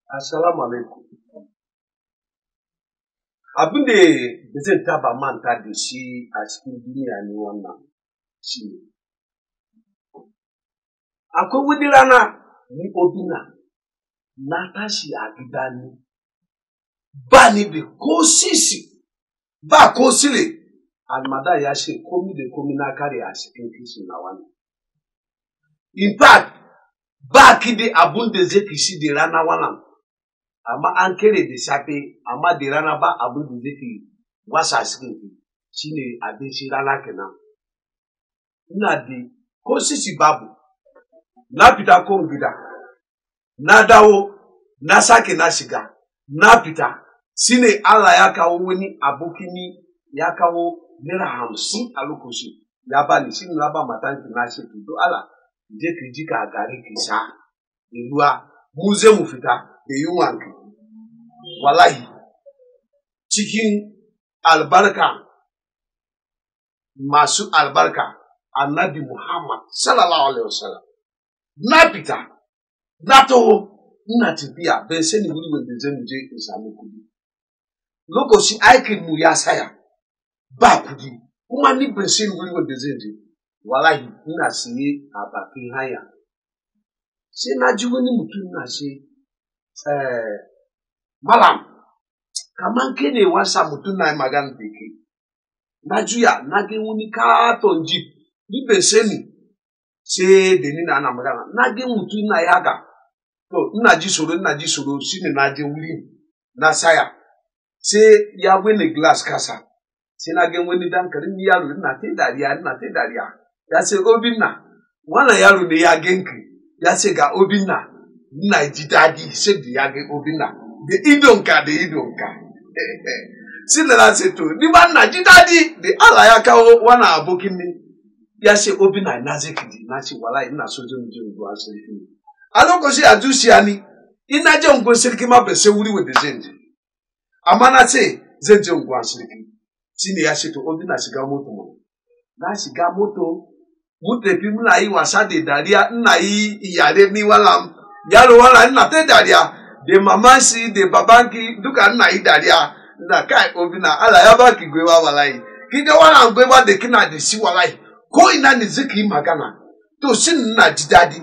Assalamu alaikum. Abin da zai taba manta da shi a cikin duniya ne wannan shi ne. Akwai wani rana ni Obinna na tashi a gida ne, ba ni da ko sisi, ba ko sile, almada ya ce komi da komi na kare a cikin kishin na wani. In fact, ba ki da abun da zai kishi da rana wannan. Amma an kere da safe, amma da rana ba abin da zai wasa cikin ki, shi ne abinci rana kenan. Ina da ko sisi babu, na fita ko gida, na dawo, na sake na shiga, na fita, shi ne Allah ya kawo wani abokini ya kawo naira 50 a lokacin, ya bani, shi ne na ba matanki na ce, to Allah, je ki jika a gari ki sha, da ruwa, mu zai mu fita da yunwanki. Wallahi, cikin albarka, masu albarka, Annabi Muhammad sallallahu alaihi wasallam. Na fita, na taho, ina tafiya, ban sani wuri wanda zan je in samu kudi. Lokacin aikin mu ya saya, ba kudi, kuma ni ban sani wuri wanda zan je. Wallahi, ina siye a bakin hanya. Sai na ji wani mutum na ce, Malam, kaman ke ne wasa mutum na magana da ke. Na juya, na ga wani katon jeep, ni ban sani. Sai da ni na ana magana, na ga mutum na yaga. To, ina ji tsoro, shi ne na je wuri na saya. Sai ya wani glass kasa. Sai na ga wani dan karamin yaro, ina ta dariya. Ya ce, Obinna, wannan yaro ne ya genki. Ya ce ga Obinna, ina ji dadi, sai da ya ga Obinna. Da idonka. Sai da na ce to, ni ba na ji dadi, da Allah ya kawo wannan abokin ne. Ya ce Obinna na zai kiji, na ce wallahi ina so zan je unguwa sarki ne. A lokaci a zuciya ni, ina je unguwa sarki ma bai sai wuri wanda zan je. Amma na ce zan je unguwa sarki. Shi ne ya ce to Obinna shiga moto mu. Na shiga moto, mu tafi muna yi wasa da dariya, ina yi iyare ni wala yaro wala ina ta dariya. Da mamansi da babanki duka ina yi dariya. Ina kai Obinna Allah ya baki gwiwa wallahi. Kida wannan gwiwa da kina da shi wallahi. Ko ina ne zaki yi magana. To shin ina ji dadi.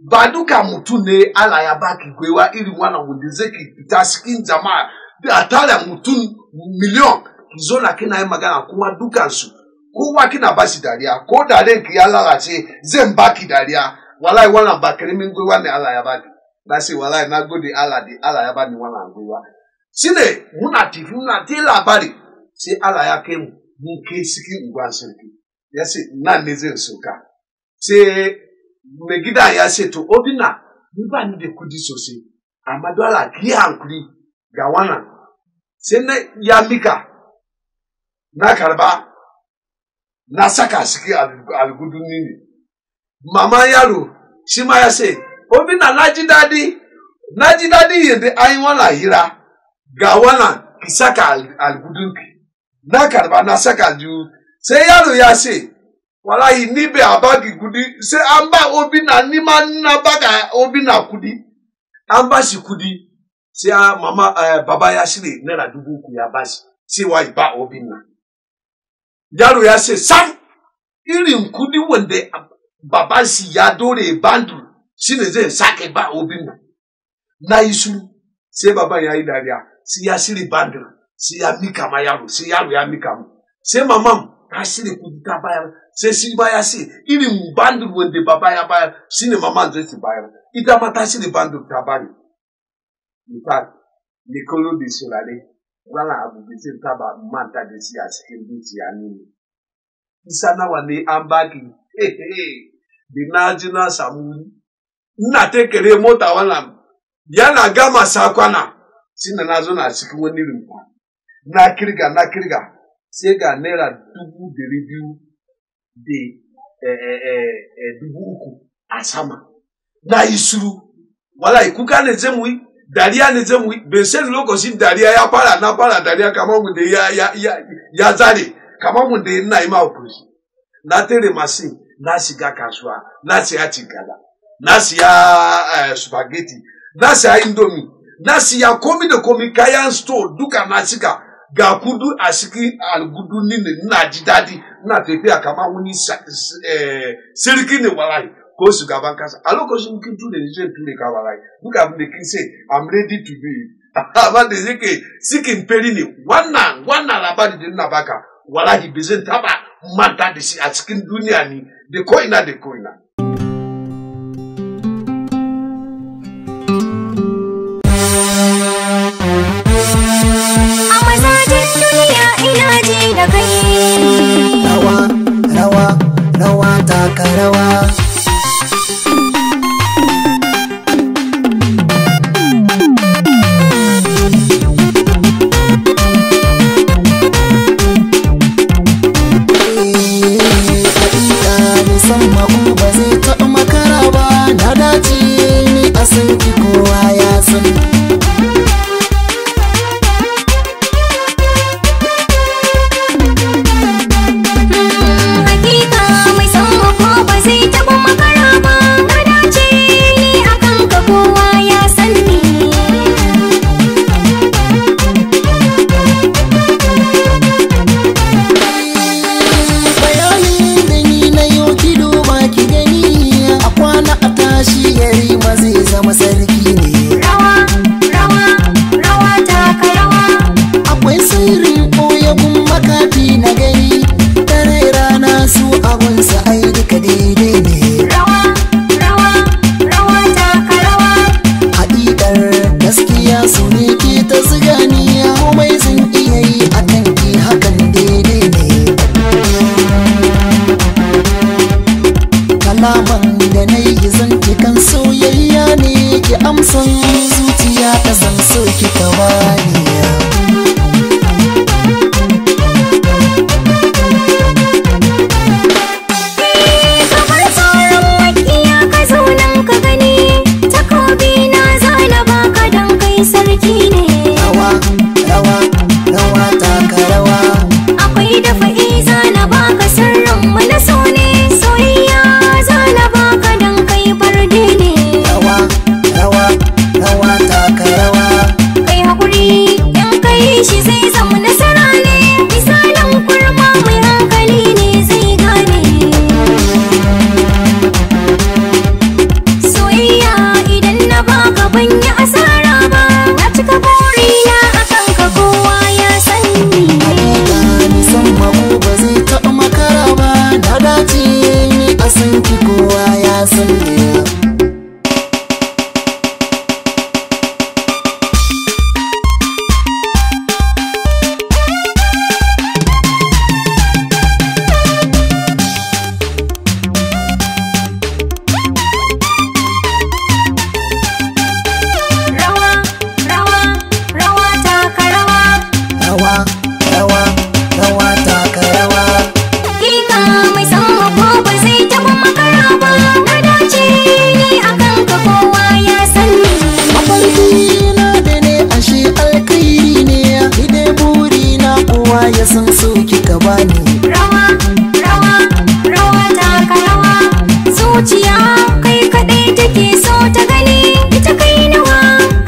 Ba duka mutum ne Allah ya baki gwiwa irin wannan wanda zaki fita cikin jama'a da tare mutum miliyon ki zo na kina yi magana kuma dukansu kowa kina ba shi dariya ko da ranki ya lalace zan baki dariya wallahi wannan ba karimin gwiwa ne Allah ya baki. Na ce wallahi na gode Allah da Allah ya bani wannan gwiwa. Shine muna tafi muna ta labari sai Allah ya kai mu mun kai cikin unguwar sarki. Ya ce nan ne zai soka. Sai mai gida ya ce to Obinna ni ba ni da kudi sosai amma dole ki hankuri ga wannan. Sai na ya mika na karba na saka cikin alguduni ne. Mama yaro shi ma ya ce Obinna na ji dadi yadda an yi wannan hira ga wannan ki saka algudunki. Na karba na saka aljihu. Sai yaro ya ce, wallahi ni bai a baki kudi, sai an ba Obinna ni ma na baka Obinna kudi. An ba shi kudi, sai baba ya shirya naira 3,000 ya ba shi, sai wa ba Obinna. Yaro ya ce, sam, irin kudi wanda baba shi ya dore bandu, shi ne zai sake ba Obinna. Na yi shuru, sai baba ya yi dariya, sai ya shirya bandu, sai ya mika ma yaro, sai yaro ya mika mu. Sai mamam ta shirya kudi ta bayar, sai shi ba ya ce, irin bandu wanda baba ya bayar, shi ne mamam zai bayar. Ita ma ta shirya bandu ta bani. In fact, Nikolo da Solare, wannan abu da zai taba manta da shi a cikin zuciya ne. Isa nawa ne an baki, da na ji na samu ina ta kere mota wannan, yana gama sakwana, shi na zo na cikin wani rumfa. Na kirga, sai ga naira 200,000 da 3,000 a sama. Na yi shiru, wallahi kuka ne zai mu yi, dariya ne zai mu yi, bai sai lokacin dariya ya fara, na fara dariya kamar mu da ya zare, kamar mu da ina yi ma hukunci. Na tere masin, na shiga kasuwa, na siya cigala, na siya spaghetti, na siya indomie, na siya komi da komi kayan store duka na shiga ga kudu a cikin algudu ni na ji dadi na tafiya kamar wani sirki ne wallahi ko shugaban kasa a lokacin kin ture ni zai ture ka wallahi duka abin da kin say I'm ready to be amma da yake sikin feri ne wannan labari din na baka wallahi bizin taba manta da shi a cikin duniya ni da ko ina rawa taka rawa zuciya ta san so ki tawani kamar tsoron makiya ka zo nan ka gani takobi na zana baka dan kai sarki ne rawa taka rawa akwai dafa zana baka sirrin mu na so ne soyayya zana baka dan kai barde ne rawa taka rawa kai hakuri in kai shi zai zama nasara ne misalin kurma mai hankali ne zai gane soyayya idan na baka ban yi asara ba na cika burina akan ka kowa ya sani ni san mako ba zai taɓa makara ba na dace ni a san ki kowa ya sani rawa taka rawa Kika mai sama ko ba zai taɓa makara ba na dace ni akan ka kowa ya sani mafarki na da ne ashe alkairi ne ni dai buri na kowa ya san so kika bani rawa taka rawa zuciya kai kadai take so ta gani ita kai nawa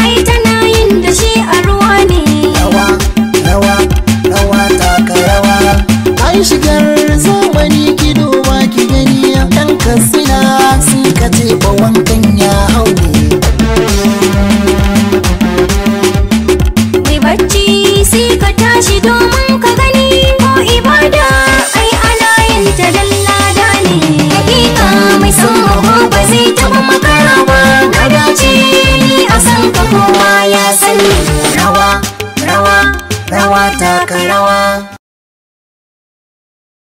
ai tana yin da shi a ruwa ne rawa taka rawa ai shigar zamani ki duba ki gani dan kasina sun ka ce ba wankan ya haune mai bacci sai ka tashi domin ka gani ko ibada ai ana yin ta dallada ne hakika mai sama ko ba zai taɓa makara ba na dace ni a san ka kowa ya sani rawa taka rawa